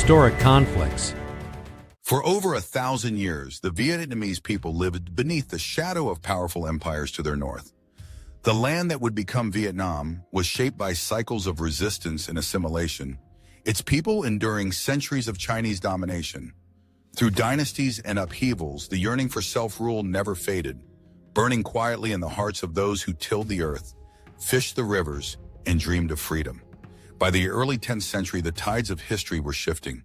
historic conflicts. For over 1,000 years, the Vietnamese people lived beneath the shadow of powerful empires to their north. The land that would become Vietnam was shaped by cycles of resistance and assimilation, its people enduring centuries of Chinese domination. Through dynasties and upheavals, the yearning for self-rule never faded, burning quietly in the hearts of those who tilled the earth, fished the rivers, and dreamed of freedom. By the early 10th century, the tides of history were shifting.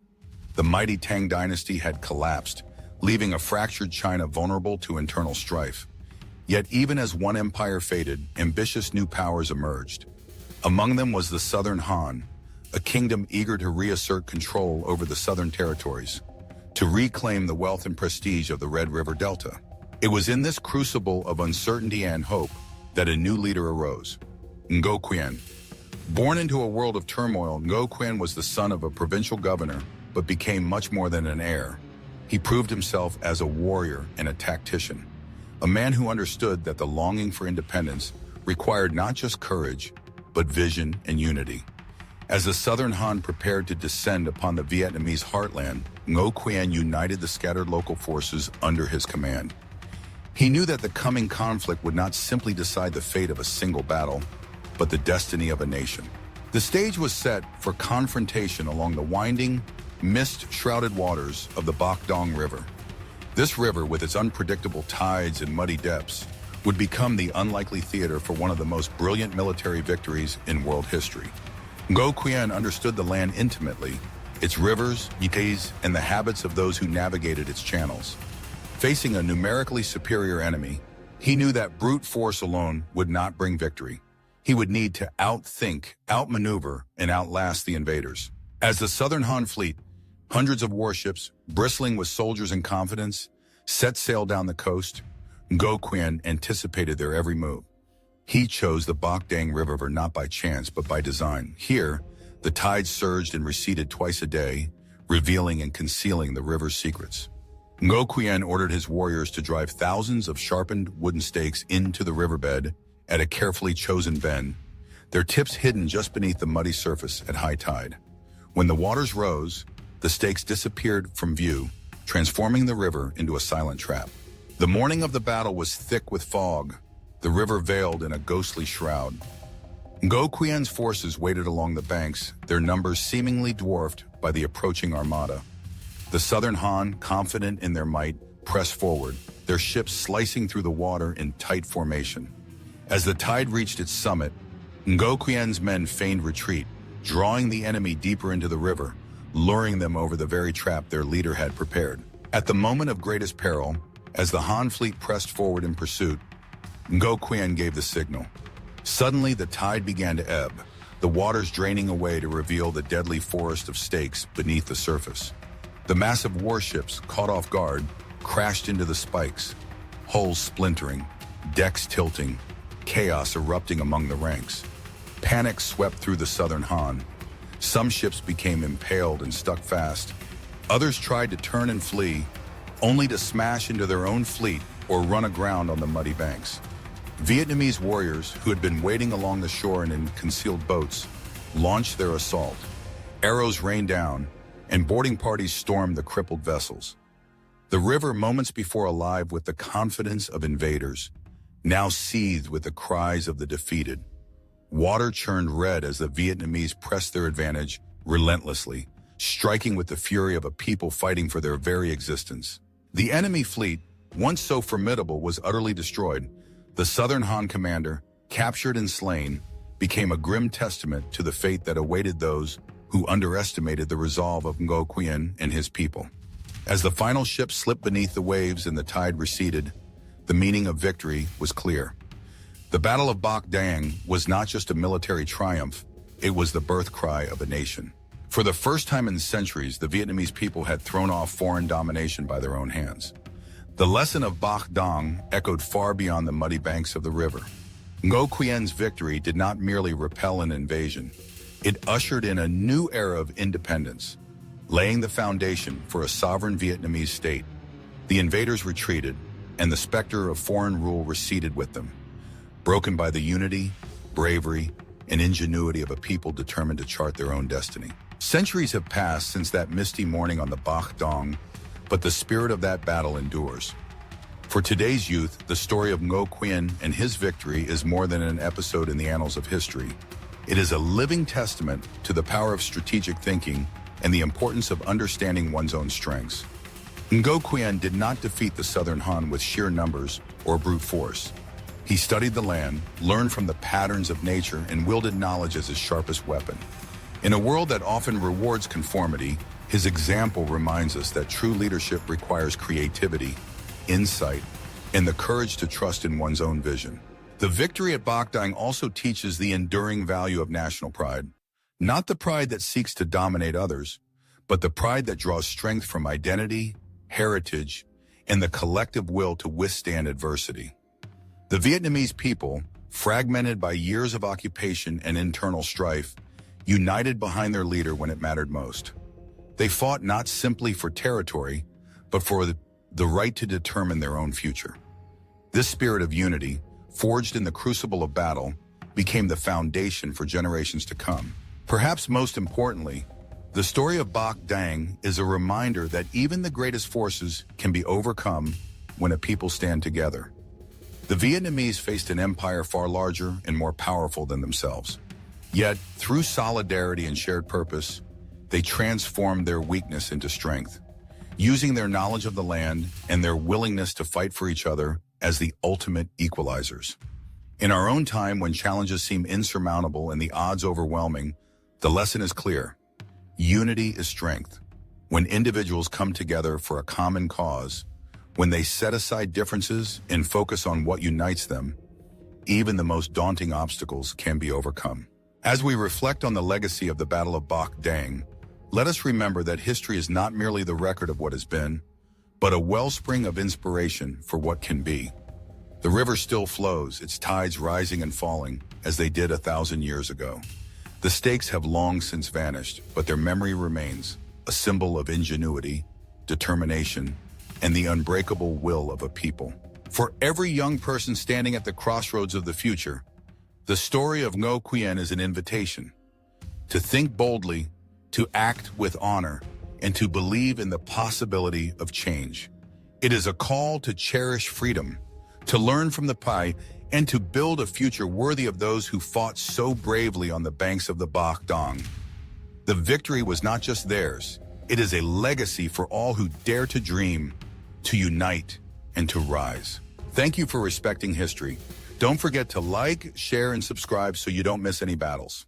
The mighty Tang dynasty had collapsed, leaving a fractured China vulnerable to internal strife. Yet even as one empire faded, ambitious new powers emerged. Among them was the Southern Han, a kingdom eager to reassert control over the southern territories, to reclaim the wealth and prestige of the Red River Delta. It was in this crucible of uncertainty and hope that a new leader arose, Ngô Quyền. Born into a world of turmoil, Ngô Quyền was the son of a provincial governor, but became much more than an heir. He proved himself as a warrior and a tactician, a man who understood that the longing for independence required not just courage, but vision and unity. As the Southern Han prepared to descend upon the Vietnamese heartland, Ngô Quyền united the scattered local forces under his command. He knew that the coming conflict would not simply decide the fate of a single battle, but the destiny of a nation. The stage was set for confrontation along the winding, mist-shrouded waters of the Bạch Đằng River. This river, with its unpredictable tides and muddy depths, would become the unlikely theater for one of the most brilliant military victories in world history. Ngô Quyền understood the land intimately, its rivers, victories, and the habits of those who navigated its channels. Facing a numerically superior enemy, he knew that brute force alone would not bring victory. He would need to outthink, outmaneuver, and outlast the invaders. As the Southern Han fleet, hundreds of warships, bristling with soldiers and confidence, set sail down the coast, Ngô Quyền anticipated their every move. He chose the Bạch Đằng River not by chance, but by design. Here, the tides surged and receded twice a day, revealing and concealing the river's secrets. Ngô Quyền ordered his warriors to drive thousands of sharpened wooden stakes into the riverbed at a carefully chosen bend, their tips hidden just beneath the muddy surface at high tide. When the waters rose, the stakes disappeared from view, transforming the river into a silent trap. The morning of the battle was thick with fog, the river veiled in a ghostly shroud. Ngô Quyền forces waited along the banks, their numbers seemingly dwarfed by the approaching armada. The Southern Han, confident in their might, pressed forward, their ships slicing through the water in tight formation. As the tide reached its summit, Ngô Quyền men feigned retreat, drawing the enemy deeper into the river, luring them over the very trap their leader had prepared. At the moment of greatest peril, as the Han fleet pressed forward in pursuit, Ngô Quyền gave the signal. Suddenly, the tide began to ebb, the waters draining away to reveal the deadly forest of stakes beneath the surface. The massive warships, caught off guard, crashed into the spikes, hulls splintering, decks tilting, chaos erupting among the ranks. Panic swept through the Southern Han. Some ships became impaled and stuck fast. Others tried to turn and flee, only to smash into their own fleet or run aground on the muddy banks. Vietnamese warriors, who had been waiting along the shore and in concealed boats, launched their assault. Arrows rained down, and boarding parties stormed the crippled vessels. The river, moments before alive with the confidence of invaders, now seethed with the cries of the defeated. Water churned red as the Vietnamese pressed their advantage relentlessly, striking with the fury of a people fighting for their very existence. The enemy fleet, once so formidable, was utterly destroyed. The Southern Han commander, captured and slain, became a grim testament to the fate that awaited those who underestimated the resolve of Ngô Quyền and his people. As the final ship slipped beneath the waves and the tide receded, the meaning of victory was clear. The Battle of Bạch Đằng was not just a military triumph, it was the birth cry of a nation. For the first time in centuries, the Vietnamese people had thrown off foreign domination by their own hands. The lesson of Bạch Đằng echoed far beyond the muddy banks of the river. Ngô Quyền victory did not merely repel an invasion, it ushered in a new era of independence, laying the foundation for a sovereign Vietnamese state. The invaders retreated, and the specter of foreign rule receded with them, broken by the unity, bravery, and ingenuity of a people determined to chart their own destiny. Centuries have passed since that misty morning on the Bach Đằng, but the spirit of that battle endures. For today's youth, the story of Ngô Quyền and his victory is more than an episode in the annals of history. It is a living testament to the power of strategic thinking and the importance of understanding one's own strengths. Ngô Quyền did not defeat the Southern Han with sheer numbers or brute force. He studied the land, learned from the patterns of nature, and wielded knowledge as his sharpest weapon. In a world that often rewards conformity, his example reminds us that true leadership requires creativity, insight, and the courage to trust in one's own vision. The victory at Bạch Đằng also teaches the enduring value of national pride. Not the pride that seeks to dominate others, but the pride that draws strength from identity, heritage, and the collective will to withstand adversity. The Vietnamese people, fragmented by years of occupation and internal strife, united behind their leader when it mattered most. They fought not simply for territory, but for the right to determine their own future. This spirit of unity, forged in the crucible of battle, became the foundation for generations to come. Perhaps most importantly, the story of Bạch Đằng is a reminder that even the greatest forces can be overcome when a people stand together. The Vietnamese faced an empire far larger and more powerful than themselves. Yet, through solidarity and shared purpose, they transformed their weakness into strength, using their knowledge of the land and their willingness to fight for each other as the ultimate equalizers. In our own time, when challenges seem insurmountable and the odds overwhelming, the lesson is clear. Unity is strength. When individuals come together for a common cause, when they set aside differences and focus on what unites them, even the most daunting obstacles can be overcome. As we reflect on the legacy of the Battle of Bạch Đằng, let us remember that history is not merely the record of what has been, but a wellspring of inspiration for what can be. The river still flows, its tides rising and falling, as they did 1,000 years ago. The stakes have long since vanished, but their memory remains, a symbol of ingenuity, determination, and the unbreakable will of a people. For every young person standing at the crossroads of the future, the story of Ngô Quyền is an invitation to think boldly, to act with honor, and to believe in the possibility of change. It is a call to cherish freedom, to learn from the past, and to build a future worthy of those who fought so bravely on the banks of the Bạch Đằng. The victory was not just theirs, it is a legacy for all who dare to dream, to unite, and to rise. Thank you for respecting history. Don't forget to like, share, and subscribe so you don't miss any battles.